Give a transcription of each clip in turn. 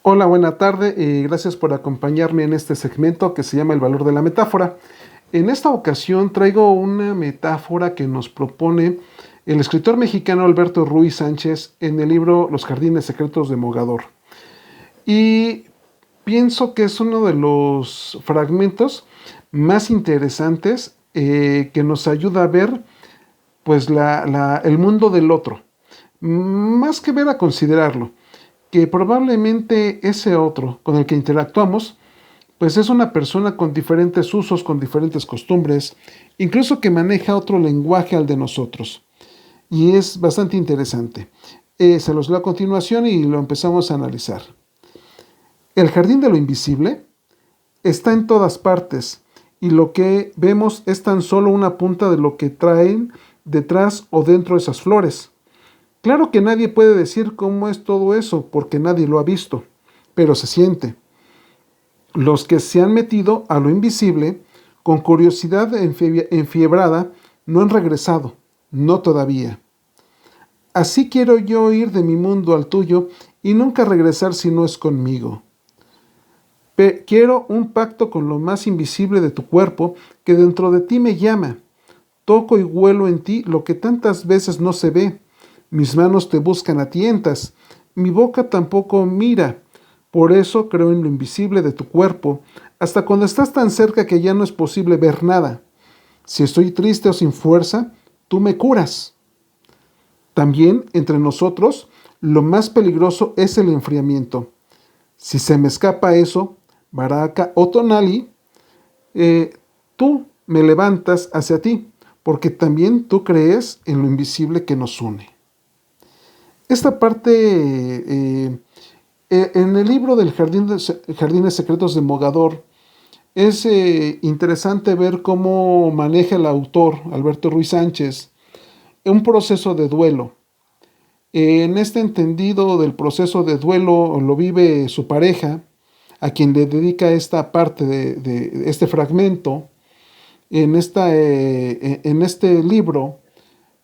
Hola, buena tarde y gracias por acompañarme en este segmento que se llama El valor de la metáfora. En esta ocasión traigo una metáfora que nos propone el escritor mexicano Alberto Ruiz Sánchez en el libro Los jardines secretos de Mogador. Y pienso que es uno de los fragmentos más interesantes que nos ayuda a ver pues el mundo del otro. Más que ver, a considerarlo, que probablemente ese otro con el que interactuamos, pues es una persona con diferentes usos, con diferentes costumbres, incluso que maneja otro lenguaje al de nosotros. Y es bastante interesante. Se los leo a continuación y lo empezamos a analizar. El jardín de lo invisible está en todas partes y lo que vemos es tan solo una punta de lo que traen detrás o dentro de esas flores. Claro que nadie puede decir cómo es todo eso, porque nadie lo ha visto, pero se siente. Los que se han metido a lo invisible, con curiosidad enfiebrada, no han regresado, no todavía. Así quiero yo ir de mi mundo al tuyo y nunca regresar si no es conmigo. Quiero un pacto con lo más invisible de tu cuerpo que dentro de ti me llama. Toco y huelo en ti lo que tantas veces no se ve. Mis manos te buscan a tientas, mi boca tampoco mira. Por eso creo en lo invisible de tu cuerpo, hasta cuando estás tan cerca que ya no es posible ver nada. Si estoy triste o sin fuerza, tú me curas. También entre nosotros, lo más peligroso es el enfriamiento. Si se me escapa eso, Baraka o Tonali, tú me levantas hacia ti, porque también tú crees en lo invisible que nos une. Esta parte, en el libro del Jardines Secretos de Mogador, es interesante ver cómo maneja el autor, Alberto Ruiz Sánchez, un proceso de duelo. En este entendido del proceso de duelo lo vive su pareja, a quien le dedica esta parte de este fragmento. En este libro,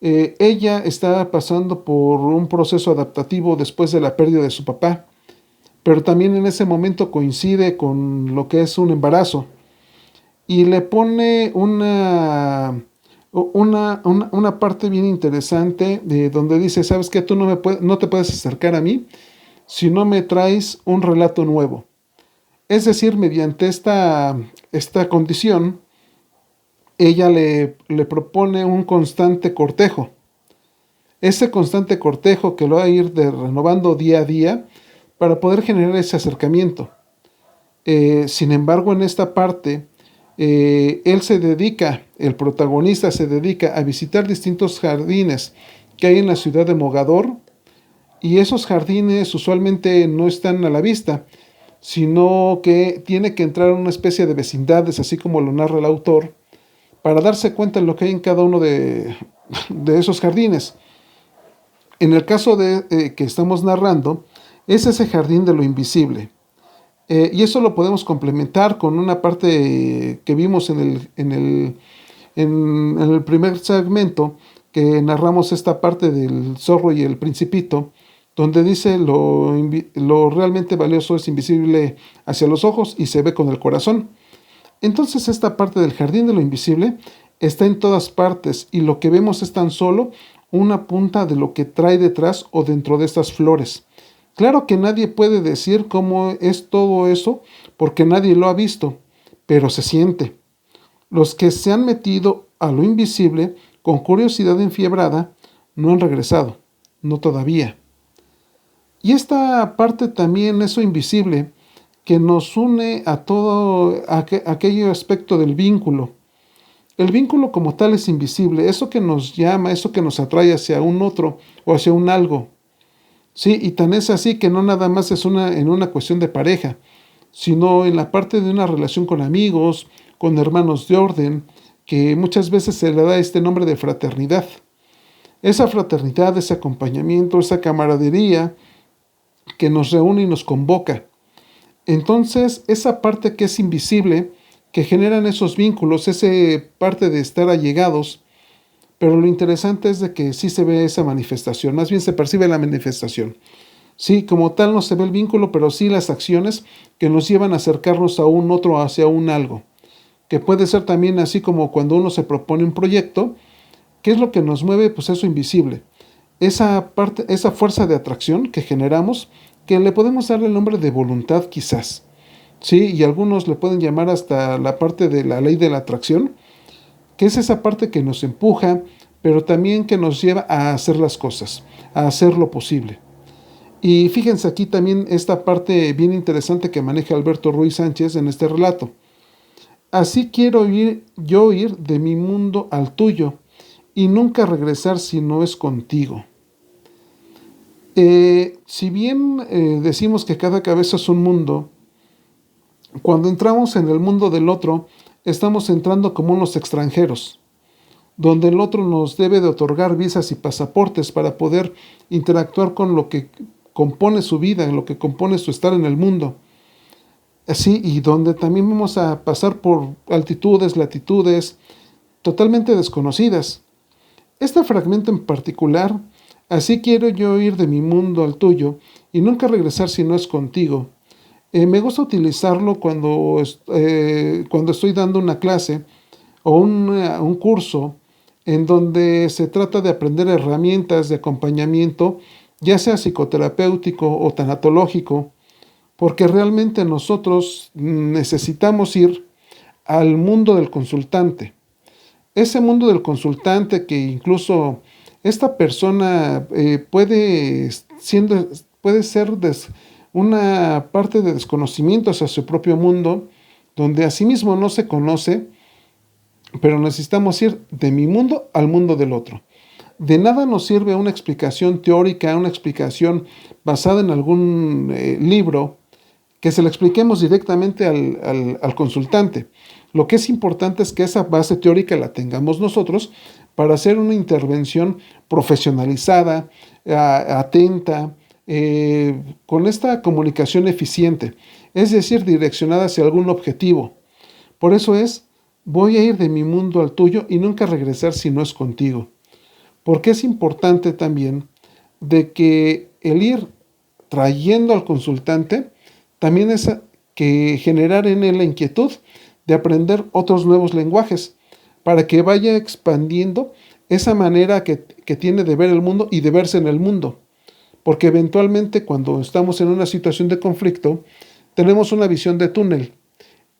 ella está pasando por un proceso adaptativo después de la pérdida de su papá, pero también en ese momento coincide con lo que es un embarazo y le pone una parte bien interesante de donde dice, ¿sabes qué? Tú no te puedes acercar a mí si no me traes un relato nuevo. Es decir, mediante esta condición, ella le propone un constante cortejo. Ese constante cortejo que lo va a ir renovando día a día para poder generar ese acercamiento. Sin embargo, en esta parte, el protagonista se dedica a visitar distintos jardines que hay en la ciudad de Mogador, y esos jardines usualmente no están a la vista, sino que tiene que entrar en una especie de vecindades, así como lo narra el autor, para darse cuenta de lo que hay en cada uno de esos jardines. En el caso que estamos narrando, es ese jardín de lo invisible. Y eso lo podemos complementar con una parte que vimos en el primer segmento, que narramos esta parte del zorro y el principito, donde dice lo realmente valioso es invisible hacia los ojos y se ve con el corazón. Entonces esta parte del jardín de lo invisible está en todas partes y lo que vemos es tan solo una punta de lo que trae detrás o dentro de estas flores. Claro que nadie puede decir cómo es todo eso porque nadie lo ha visto, pero se siente. Los que se han metido a lo invisible con curiosidad enfiebrada no han regresado, no todavía. Y esta parte también, eso invisible, que nos une a todo aquello aspecto del vínculo. El vínculo como tal es invisible, eso que nos llama, eso que nos atrae hacia un otro o hacia un algo. Sí, y tan es así que no nada más es en una cuestión de pareja, sino en la parte de una relación con amigos, con hermanos de orden, que muchas veces se le da este nombre de fraternidad. Esa fraternidad, ese acompañamiento, esa camaradería que nos reúne y nos convoca. Entonces, esa parte que es invisible, que generan esos vínculos, esa parte de estar allegados, pero lo interesante es de que sí se ve esa manifestación, más bien se percibe la manifestación. Sí, como tal no se ve el vínculo, pero sí las acciones que nos llevan a acercarnos a un otro, hacia un algo. Que puede ser también así como cuando uno se propone un proyecto. ¿Qué es lo que nos mueve? Pues eso invisible. Esa parte, esa fuerza de atracción que generamos, que le podemos dar el nombre de voluntad quizás. Sí, y algunos le pueden llamar hasta la parte de la ley de la atracción, que es esa parte que nos empuja, pero también que nos lleva a hacer las cosas, a hacer lo posible. Y fíjense aquí también esta parte bien interesante que maneja Alberto Ruiz Sánchez en este relato. Así quiero ir de mi mundo al tuyo y nunca regresar si no es contigo. Si bien decimos que cada cabeza es un mundo, cuando entramos en el mundo del otro, estamos entrando como unos extranjeros, donde el otro nos debe de otorgar visas y pasaportes para poder interactuar con lo que compone su vida, en lo que compone su estar en el mundo. Así, y donde también vamos a pasar por altitudes, latitudes totalmente desconocidas. Este fragmento en particular, así quiero yo ir de mi mundo al tuyo y nunca regresar si no es contigo. Me gusta utilizarlo cuando estoy dando una clase o un curso en donde se trata de aprender herramientas de acompañamiento, ya sea psicoterapéutico o tanatológico, porque realmente nosotros necesitamos ir al mundo del consultante. Ese mundo del consultante que incluso esta persona puede ser una parte de desconocimiento hacia su propio mundo, donde a sí mismo no se conoce, pero necesitamos ir de mi mundo al mundo del otro. De nada nos sirve una explicación teórica, una explicación basada en algún libro, que se le expliquemos directamente al consultante. Lo que es importante es que esa base teórica la tengamos nosotros para hacer una intervención profesionalizada, atenta, con esta comunicación eficiente, es decir, direccionada hacia algún objetivo. Por eso voy a ir de mi mundo al tuyo y nunca regresar si no es contigo. Porque es importante también de que el ir trayendo al consultante también es que generar en él la inquietud de aprender otros nuevos lenguajes para que vaya expandiendo esa manera que tiene de ver el mundo y de verse en el mundo. Porque eventualmente cuando estamos en una situación de conflicto, tenemos una visión de túnel.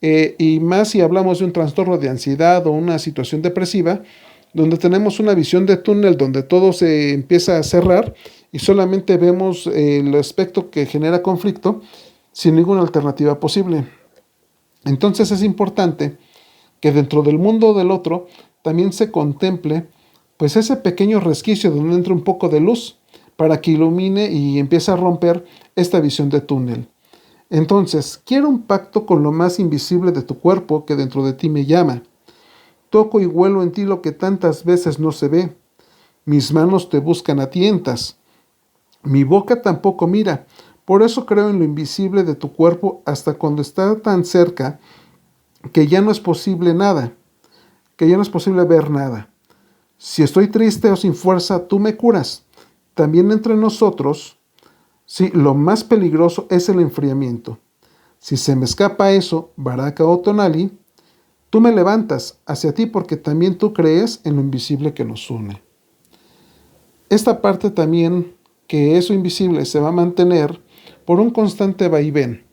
Y más si hablamos de un trastorno de ansiedad o una situación depresiva, donde tenemos una visión de túnel donde todo se empieza a cerrar y solamente vemos el aspecto que genera conflicto sin ninguna alternativa posible. Entonces es importante que dentro del mundo del otro también se contemple pues ese pequeño resquicio donde entra un poco de luz para que ilumine y empiece a romper esta visión de túnel. Entonces, quiero un pacto con lo más invisible de tu cuerpo que dentro de ti me llama. Toco y huelo en ti lo que tantas veces no se ve. Mis manos te buscan a tientas. Mi boca tampoco mira. Por eso creo en lo invisible de tu cuerpo hasta cuando está tan cerca que ya no es posible nada, que ya no es posible ver nada. Si estoy triste o sin fuerza, tú me curas. También entre nosotros, sí, lo más peligroso es el enfriamiento. Si se me escapa eso, Baraka o Tonali, tú me levantas hacia ti porque también tú crees en lo invisible que nos une. Esta parte también, que eso invisible se va a mantener por un constante vaivén.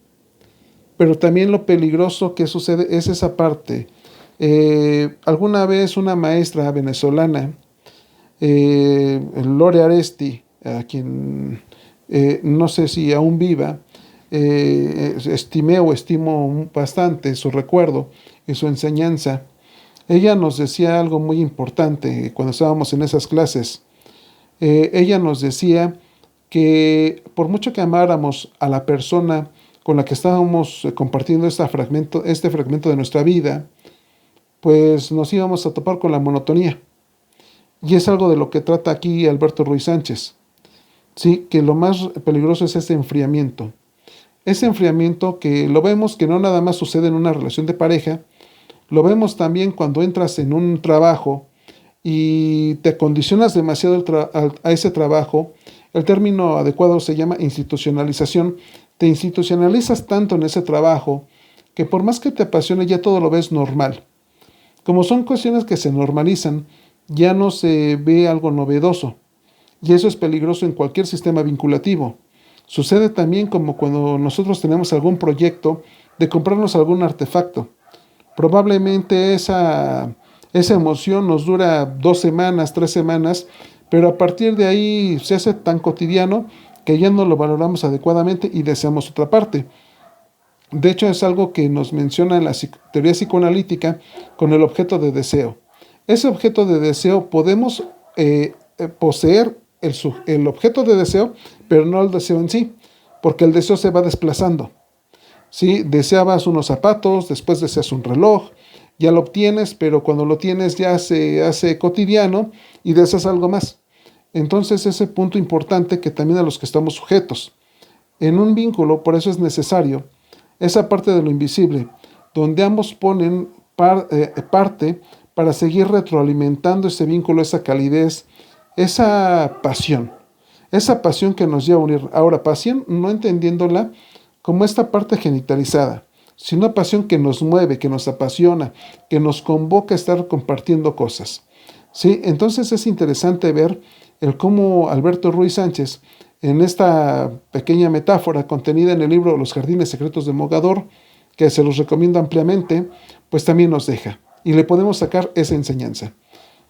Pero también lo peligroso que sucede es esa parte. Alguna vez una maestra venezolana, Lore Aresti, a quien no sé si aún viva, estimé o estimo bastante su recuerdo y su enseñanza. Ella nos decía algo muy importante cuando estábamos en esas clases. Ella nos decía que por mucho que amáramos a la persona con la que estábamos compartiendo este fragmento de nuestra vida, pues nos íbamos a topar con la monotonía. Y es algo de lo que trata aquí Alberto Ruiz Sánchez. Sí, que lo más peligroso es ese enfriamiento. Ese enfriamiento que lo vemos que no nada más sucede en una relación de pareja, lo vemos también cuando entras en un trabajo y te condicionas demasiado a ese trabajo, El término adecuado se llama institucionalización. Te institucionalizas tanto en ese trabajo que por más que te apasione ya todo lo ves normal. Como son cuestiones que se normalizan, ya no se ve algo novedoso. Y eso es peligroso en cualquier sistema vinculativo. Sucede también como cuando nosotros tenemos algún proyecto de comprarnos algún artefacto. Probablemente esa emoción nos dura 2 semanas, 3 semanas, pero a partir de ahí se hace tan cotidiano que ya no lo valoramos adecuadamente y deseamos otra parte. De hecho, es algo que nos menciona en la teoría psicoanalítica con el objeto de deseo. Ese objeto de deseo podemos poseer el objeto de deseo, pero no el deseo en sí, porque el deseo se va desplazando. ¿Sí? Deseabas unos zapatos, después deseas un reloj, ya lo obtienes, pero cuando lo tienes ya se hace cotidiano y deseas algo más. Entonces ese punto importante que también a los que estamos sujetos. En un vínculo, por eso es necesario esa parte de lo invisible, donde ambos ponen parte para seguir retroalimentando ese vínculo, esa calidez, esa pasión que nos lleva a unir. Ahora, pasión no entendiéndola como esta parte genitalizada, sino pasión que nos mueve, que nos apasiona, que nos convoca a estar compartiendo cosas. ¿Sí? Entonces es interesante ver el cómo Alberto Ruiz Sánchez, en esta pequeña metáfora contenida en el libro Los Jardines Secretos de Mogador, que se los recomiendo ampliamente, pues también nos deja. Y le podemos sacar esa enseñanza.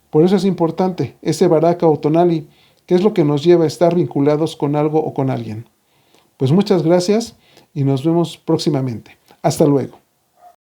Por eso es importante ese baraka o tonali, que es lo que nos lleva a estar vinculados con algo o con alguien. Pues muchas gracias y nos vemos próximamente. Hasta luego.